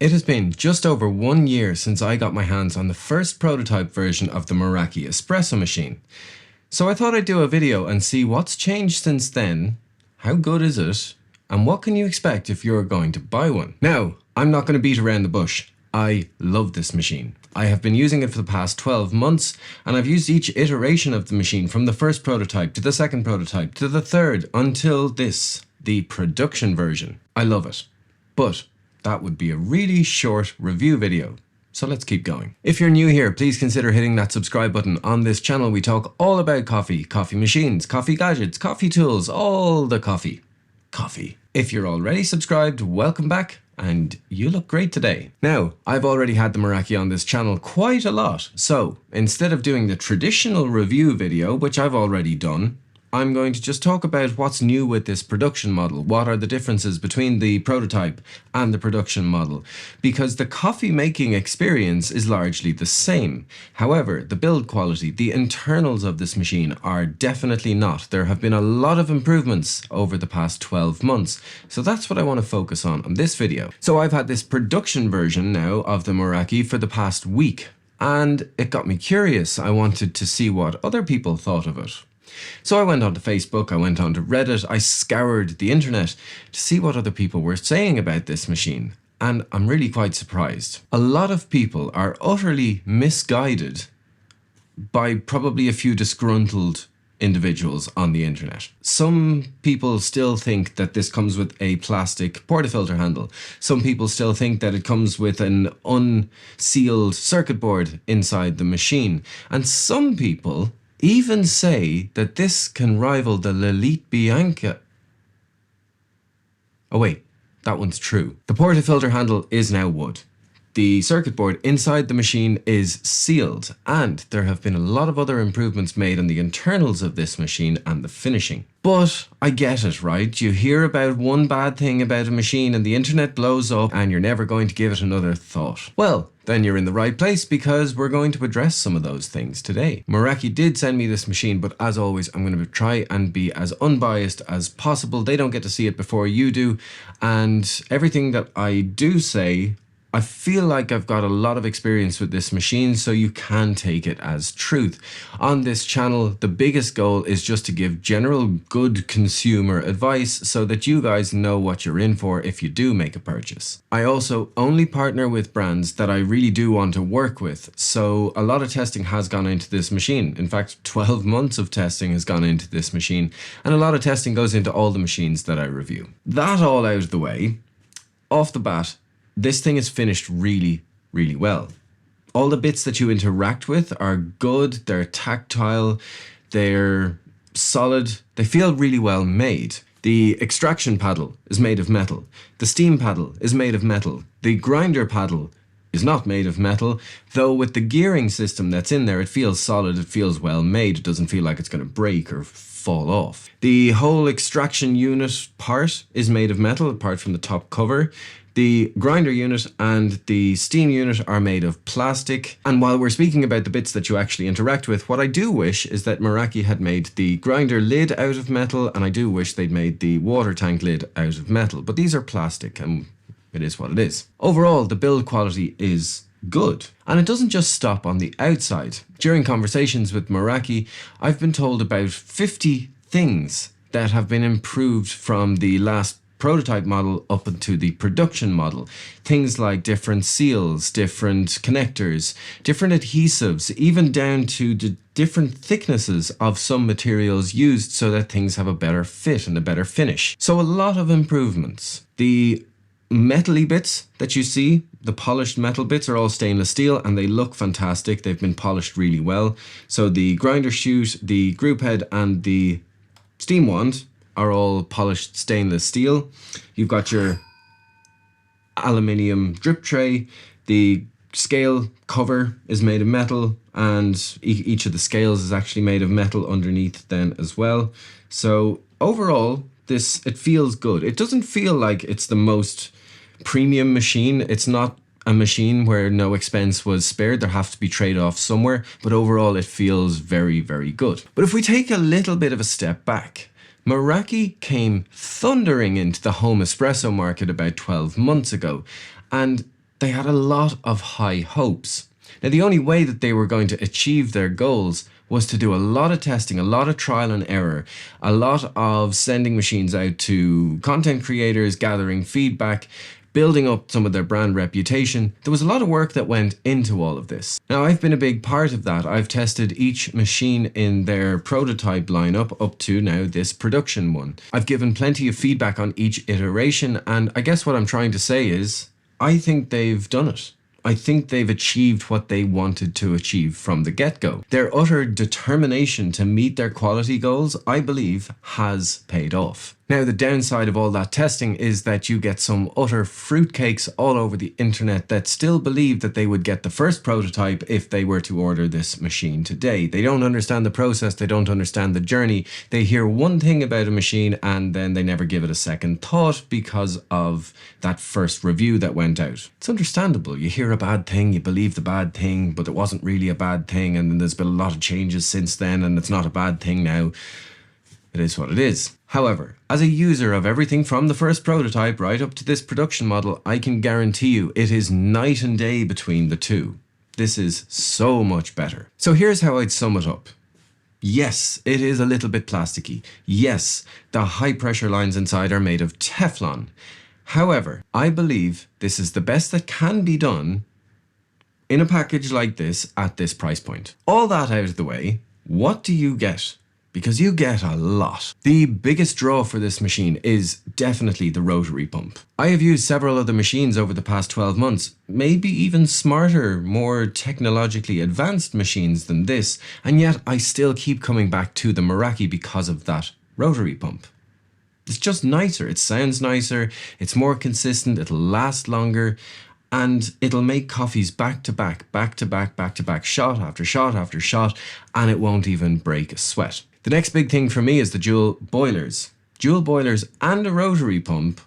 It has been just over 1 year since I got my hands on the first prototype version of the Meraki Espresso Machine. So I thought I'd do a video and see what's changed since then, how good is it, and what can you expect if you're going to buy one. Now, I'm not going to beat around the bush. I love this machine. I have been using it for the past 12 months, and I've used each iteration of the machine from the first prototype to the second prototype to the third until this, the production version. I love it. But that would be a really short review video. So let's keep going. If you're new here, please consider hitting that subscribe button. On this channel, we talk all about coffee, coffee machines, coffee gadgets, coffee tools, all the coffee. If you're already subscribed, welcome back, and you look great today. Now, I've already had the Meraki on this channel quite a lot, so instead of doing the traditional review video, which I've already done, I'm going to just talk about what's new with this production model. What are the differences between the prototype and the production model? Because the coffee making experience is largely the same. However, the build quality, the internals of this machine are definitely not. There have been a lot of improvements over the past 12 months. So that's what I want to focus on this video. So I've had this production version now of the Meraki for the past week, and it got me curious. I wanted to see what other people thought of it. So I went onto Facebook, I went onto Reddit, I scoured the internet to see what other people were saying about this machine. And I'm really quite surprised. A lot of people are utterly misguided by probably a few disgruntled individuals on the internet. Some people still think that this comes with a plastic portafilter handle. Some people still think that it comes with an unsealed circuit board inside the machine. And some people even say that this can rival the Lelite Bianca. Oh wait, that one's true. The portafilter handle is now wood. The circuit board inside the machine is sealed, and there have been a lot of other improvements made on the internals of this machine and the finishing. But I get it, right? You hear about one bad thing about a machine and the internet blows up and you're never going to give it another thought. Well, then you're in the right place, because we're going to address some of those things today. Meraki did send me this machine, but as always, I'm going to try and be as unbiased as possible. They don't get to see it before you do, and everything that I do say, I feel like I've got a lot of experience with this machine, so you can take it as truth. On this channel, the biggest goal is just to give general good consumer advice so that you guys know what you're in for if you do make a purchase. I also only partner with brands that I really do want to work with, so a lot of testing has gone into this machine. In fact, 12 months of testing has gone into this machine, and a lot of testing goes into all the machines that I review. That all out of the way, off the bat, this thing is finished really, really well. All the bits that you interact with are good, they're tactile, they're solid, they feel really well made. The extraction paddle is made of metal. The steam paddle is made of metal. The grinder paddle is not made of metal, though with the gearing system that's in there, it feels solid, it feels well made, it doesn't feel like it's going to break or fall off. The whole extraction unit part is made of metal, apart from the top cover. The grinder unit and the steam unit are made of plastic. And while we're speaking about the bits that you actually interact with, what I do wish is that Meraki had made the grinder lid out of metal, and I do wish they'd made the water tank lid out of metal. But these are plastic, and it is what it is. Overall, the build quality is good. And it doesn't just stop on the outside. During conversations with Meraki, I've been told about 50 things that have been improved from the last prototype model up into the production model. Things like different seals, different connectors, different adhesives, even down to the different thicknesses of some materials used so that things have a better fit and a better finish. So a lot of improvements. The metally bits that you see, the polished metal bits, are all stainless steel and they look fantastic. They've been polished really well. So the grinder chute, the group head and the steam wand are all polished stainless steel. You've got your aluminium drip tray. The scale cover is made of metal, and each of the scales is actually made of metal underneath then as well. So overall, it feels good. It doesn't feel like it's the most premium machine. It's not a machine where no expense was spared. There have to be trade-offs somewhere, but overall it feels very, very good. But if we take a little bit of a step back, Meraki came thundering into the home espresso market about 12 months ago, and they had a lot of high hopes. Now, the only way that they were going to achieve their goals was to do a lot of testing, a lot of trial and error, a lot of sending machines out to content creators, gathering feedback, building up some of their brand reputation. There was a lot of work that went into all of this. Now, I've been a big part of that. I've tested each machine in their prototype lineup up to now this production one. I've given plenty of feedback on each iteration, and I guess what I'm trying to say is, I think they've done it. I think they've achieved what they wanted to achieve from the get-go. Their utter determination to meet their quality goals, I believe, has paid off. Now, the downside of all that testing is that you get some utter fruitcakes all over the internet that still believe that they would get the first prototype if they were to order this machine today. They don't understand the process, they don't understand the journey. They hear one thing about a machine and then they never give it a second thought because of that first review that went out. It's understandable. You hear a bad thing, you believe the bad thing, but it wasn't really a bad thing, and then there's been a lot of changes since then and it's not a bad thing now. It is what it is. However, as a user of everything from the first prototype right up to this production model, I can guarantee you it is night and day between the two. This is so much better. So here's how I'd sum it up. Yes, it is a little bit plasticky. Yes, the high pressure lines inside are made of Teflon. However, I believe this is the best that can be done in a package like this at this price point. All that out of the way, what do you get? Because you get a lot. The biggest draw for this machine is definitely the rotary pump. I have used several other machines over the past 12 months, maybe even smarter, more technologically advanced machines than this, and yet I still keep coming back to the Meraki because of that rotary pump. It's just nicer, it sounds nicer, it's more consistent, it'll last longer, and it'll make coffees back to back, shot after shot after shot, and it won't even break a sweat. The next big thing for me is the dual boilers. Dual boilers and a rotary pump.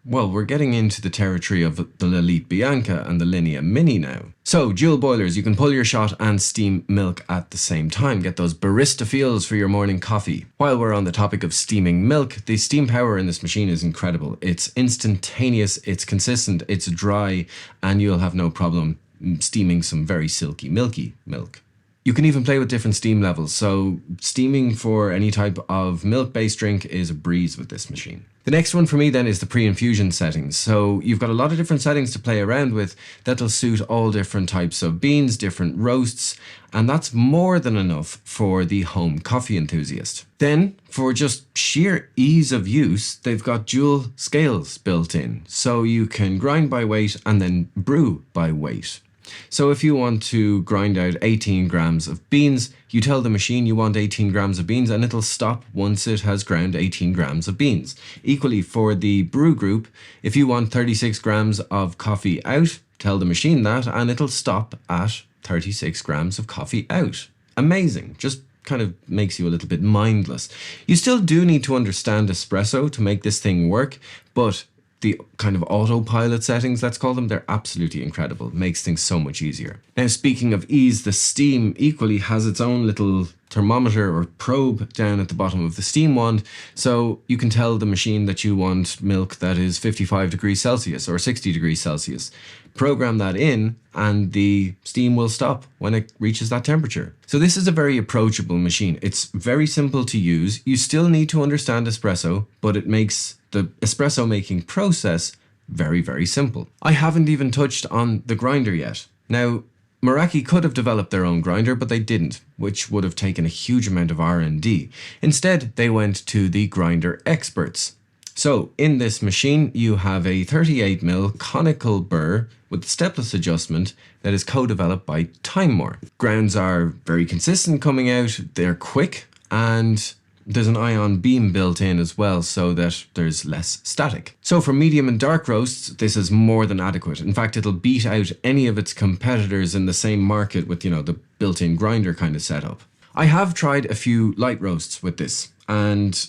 Well, we're getting into the territory of the Elite Bianca and the Linea Mini now. So, dual boilers, you can pull your shot and steam milk at the same time. Get those barista feels for your morning coffee. While we're on the topic of steaming milk, the steam power in this machine is incredible. It's instantaneous, it's consistent, it's dry, and you'll have no problem steaming some very silky, milky milk. You can even play with different steam levels, so steaming for any type of milk-based drink is a breeze with this machine. The next one for me then is the pre-infusion settings. So you've got a lot of different settings to play around with that'll suit all different types of beans, different roasts, and that's more than enough for the home coffee enthusiast. Then, for just sheer ease of use, they've got dual scales built in, so you can grind by weight and then brew by weight. So if you want to grind out 18 grams of beans, you tell the machine you want 18 grams of beans and it'll stop once it has ground 18 grams of beans. Equally for the brew group, if you want 36 grams of coffee out, tell the machine that and it'll stop at 36 grams of coffee out. Amazing. Just kind of makes you a little bit mindless. You still do need to understand espresso to make this thing work, but the kind of autopilot settings, let's call them, they're absolutely incredible. It makes things so much easier. Now, speaking of ease, the steam equally has its own little thermometer or probe down at the bottom of the steam wand, so you can tell the machine that you want milk that is 55 degrees Celsius or 60 degrees Celsius. Program that in and the steam will stop when it reaches that temperature. So this is a very approachable machine. It's very simple to use. You still need to understand espresso, but it makes the espresso making process very, very simple. I haven't even touched on the grinder yet. Now, Meraki could have developed their own grinder, but they didn't, which would have taken a huge amount of R&D. Instead, they went to the grinder experts. So, in this machine, you have a 38mm conical burr with stepless adjustment that is co-developed by Timemore. Grounds are very consistent coming out, they're quick, and there's an ion beam built in as well so that there's less static. So for medium and dark roasts, this is more than adequate. In fact, it'll beat out any of its competitors in the same market with, the built-in grinder kind of setup. I have tried a few light roasts with this, and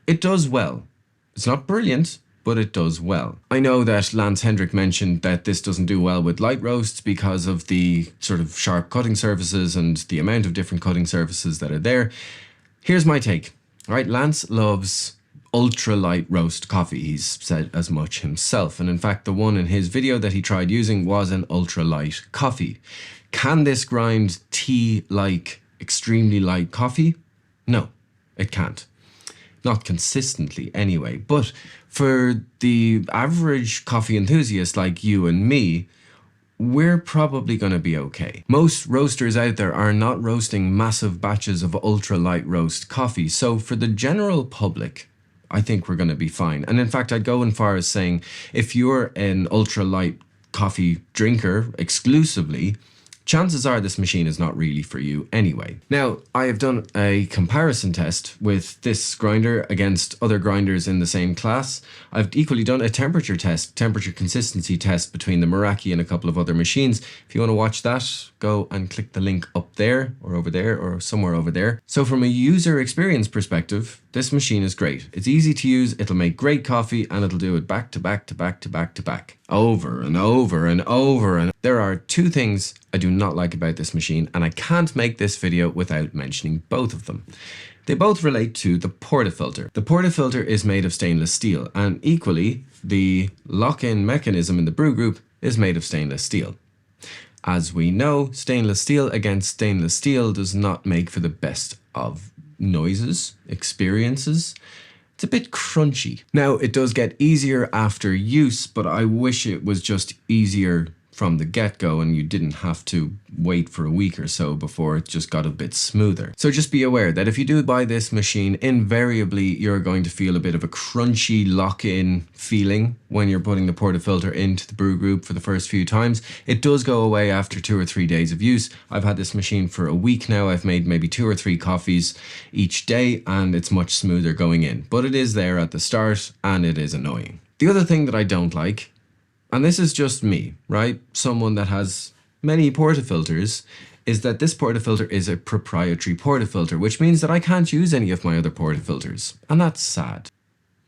it does well. It's not brilliant, but it does well. I know that Lance Hendrick mentioned that this doesn't do well with light roasts because of the sort of sharp cutting surfaces and the amount of different cutting surfaces that are there. Here's my take. All right, Lance loves ultra light roast coffee. He's said as much himself. And in fact, the one in his video that he tried using was an ultra light coffee. Can this grind tea like extremely light coffee? No, it can't. Not consistently anyway. But for the average coffee enthusiast like you and me, we're probably going to be okay. Most roasters out there are not roasting massive batches of ultra light roast coffee. So for the general public, I think we're going to be fine. And in fact, I'd go as far as saying, if you're an ultra light coffee drinker exclusively, chances are this machine is not really for you anyway. Now, I have done a comparison test with this grinder against other grinders in the same class. I've equally done a temperature test, temperature consistency test between the Meraki and a couple of other machines. If you want to watch that, go and click the link up there or over there or somewhere over there. So from a user experience perspective, this machine is great. It's easy to use, it'll make great coffee, and it'll do it back to back to back to back to back. Over and over and over. And there are two things I do not like about this machine, and I can't make this video without mentioning both of them. They both relate to the portafilter. The portafilter is made of stainless steel, and equally, the lock-in mechanism in the brew group is made of stainless steel. As we know, stainless steel against stainless steel does not make for the best of noises, experiences. It's a bit crunchy. Now, it does get easier after use, but I wish it was just easier from the get-go and you didn't have to wait for a week or so before it just got a bit smoother. So just be aware that if you do buy this machine, invariably you're going to feel a bit of a crunchy lock-in feeling when you're putting the portafilter into the brew group for the first few times. It does go away after 2 or 3 days of use. I've had this machine for a week now. I've made maybe 2 or 3 coffees each day and it's much smoother going in. But it is there at the start and it is annoying. The other thing that I don't like, and this is just me, right? Someone that has many portafilters, is that this portafilter is a proprietary portafilter, which means that I can't use any of my other portafilters. And that's sad.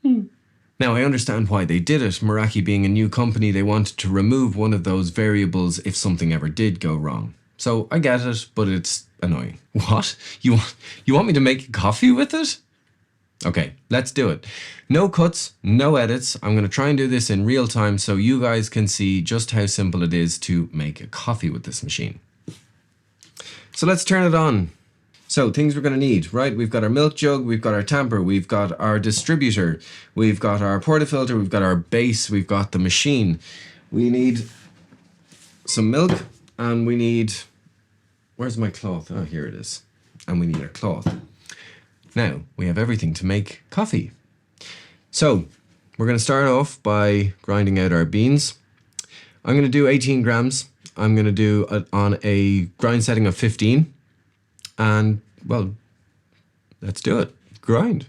Now, I understand why they did it. Meraki being a new company, they wanted to remove one of those variables if something ever did go wrong. So I get it, but it's annoying. What? You want me to make coffee with it? Okay, let's do it. No cuts, no edits. I'm going to try and do this in real time so you guys can see just how simple it is to make a coffee with this machine. So let's turn it on. So things we're going to need, right? We've got our milk jug, we've got our tamper, we've got our distributor, we've got our portafilter, we've got our base, we've got the machine. We need some milk and we need, where's my cloth? Oh, here it is. And we need our cloth. Now, we have everything to make coffee. So, we're going to start off by grinding out our beans. I'm going to do 18 grams. I'm going to do it on a grind setting of 15. And, well, let's do it. Grind.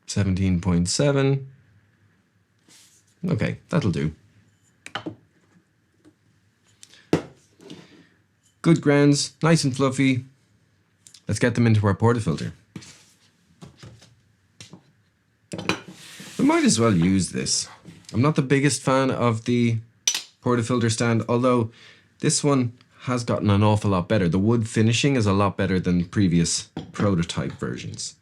17.7. Okay, that'll do. Good grounds, nice and fluffy. Let's get them into our portafilter. We might as well use this. I'm not the biggest fan of the portafilter stand, although this one has gotten an awful lot better. The wood finishing is a lot better than previous prototype versions.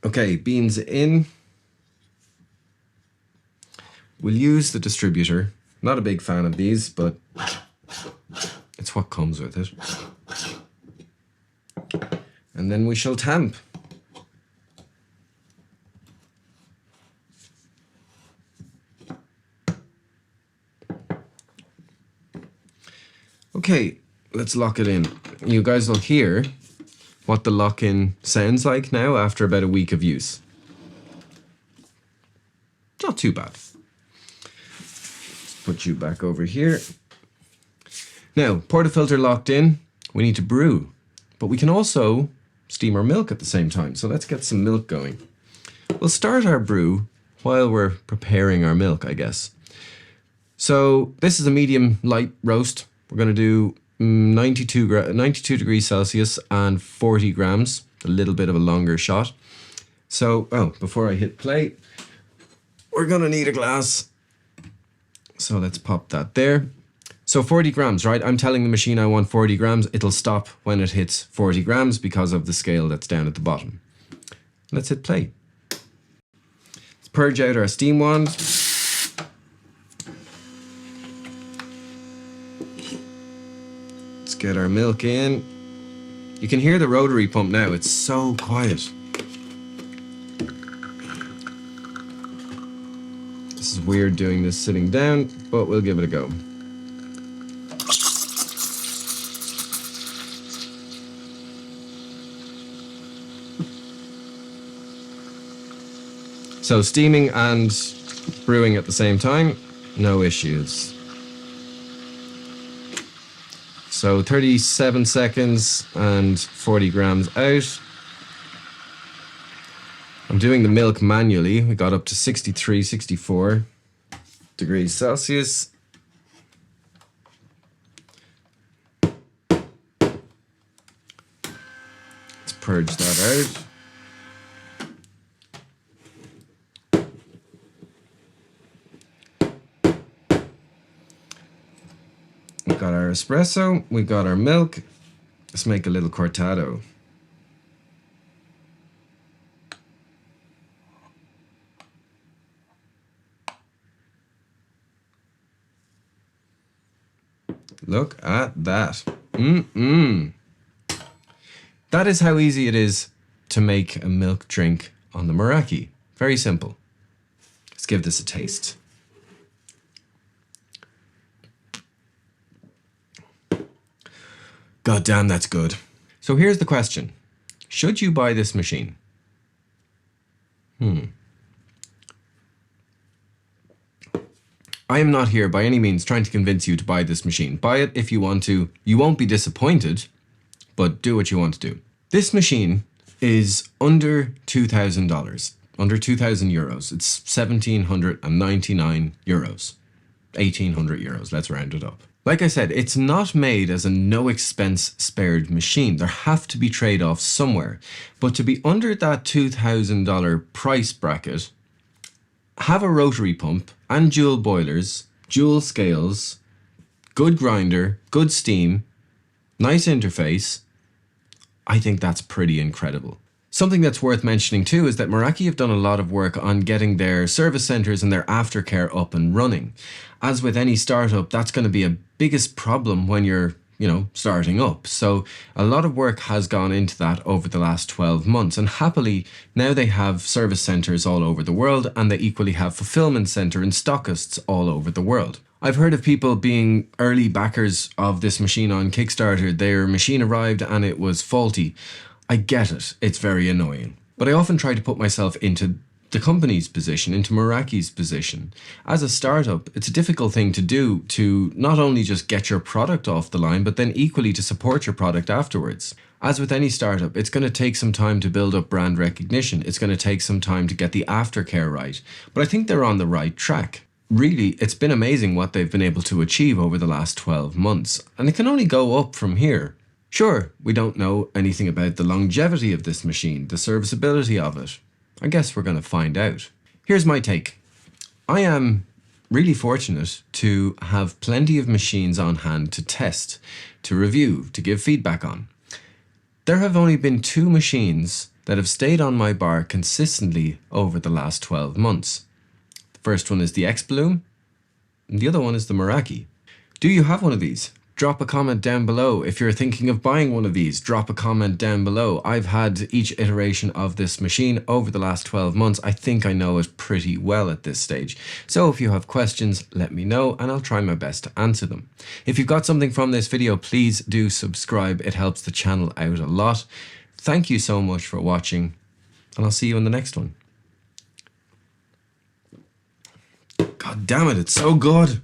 Okay, beans in. We'll use the distributor. Not a big fan of these, but it's what comes with it. And then we shall tamp. Okay, let's lock it in. You guys will hear what the lock-in sounds like now after about a week of use. Not too bad. Let's put you back over here. Now, portafilter locked in, we need to brew, but we can also steam our milk at the same time. So let's get some milk going. We'll start our brew while we're preparing our milk, I guess. So this is a medium light roast. We're going to do 92 degrees Celsius and 40 grams. a little bit of a longer shot. So, before I hit play, we're gonna need a glass. So let's pop that there. So 40 grams, right? I'm telling the machine I want 40 grams. It'll stop when it hits 40 grams because of the scale that's down at the bottom. Let's hit play. Let's purge out our steam wand. Let's get our milk in. You can hear the rotary pump now. It's so quiet. This is weird doing this sitting down, but we'll give it a go. So steaming and brewing at the same time, no issues. So 37 seconds and 40 grams out. I'm doing the milk manually. We got up to 63, 64 degrees Celsius. Let's purge that out. We've got our espresso, we've got our milk. Let's make a little cortado. Look at that. That is how easy it is to make a milk drink on the Meraki. Very simple. Let's give this a taste. God damn, that's good. So here's the question. Should you buy this machine? I am not here by any means trying to convince you to buy this machine. Buy it if you want to. You won't be disappointed, but do what you want to do. This machine is under $2,000, under 2,000 euros. It's 1,799 euros, 1,800 euros. Let's round it up. Like I said, it's not made as a no expense spared machine. There have to be trade-offs somewhere. But to be under that $2,000 price bracket, have a rotary pump and dual boilers, dual scales, good grinder, good steam, nice interface, I think that's pretty incredible. Something that's worth mentioning too is that Meraki have done a lot of work on getting their service centers and their aftercare up and running. As with any startup, that's going to be a biggest problem when you're, starting up. So a lot of work has gone into that over the last 12 months. And happily, now they have service centers all over the world, and they equally have fulfillment center and stockists all over the world. I've heard of people being early backers of this machine on Kickstarter. Their machine arrived and it was faulty. I get it, it's very annoying. But I often try to put myself into the company's position, into Meraki's position. As a startup, it's a difficult thing to do to not only just get your product off the line, but then equally to support your product afterwards. As with any startup, it's going to take some time to build up brand recognition. It's going to take some time to get the aftercare right. But I think they're on the right track. Really, it's been amazing what they've been able to achieve over the last 12 months. And it can only go up from here. Sure, we don't know anything about the longevity of this machine, the serviceability of it. I guess we're going to find out. Here's my take. I am really fortunate to have plenty of machines on hand to test, to review, to give feedback on. There have only been 2 machines that have stayed on my bar consistently over the last 12 months. The first one is the X-Bloom, and the other one is the Meraki. Do you have one of these? Drop a comment down below. If you're thinking of buying one of these, drop a comment down below. I've had each iteration of this machine over the last 12 months. I think I know it pretty well at this stage. So if you have questions, let me know and I'll try my best to answer them. If you've got something from this video, please do subscribe. It helps the channel out a lot. Thank you so much for watching, and I'll see you in the next one. God damn it, it's so good.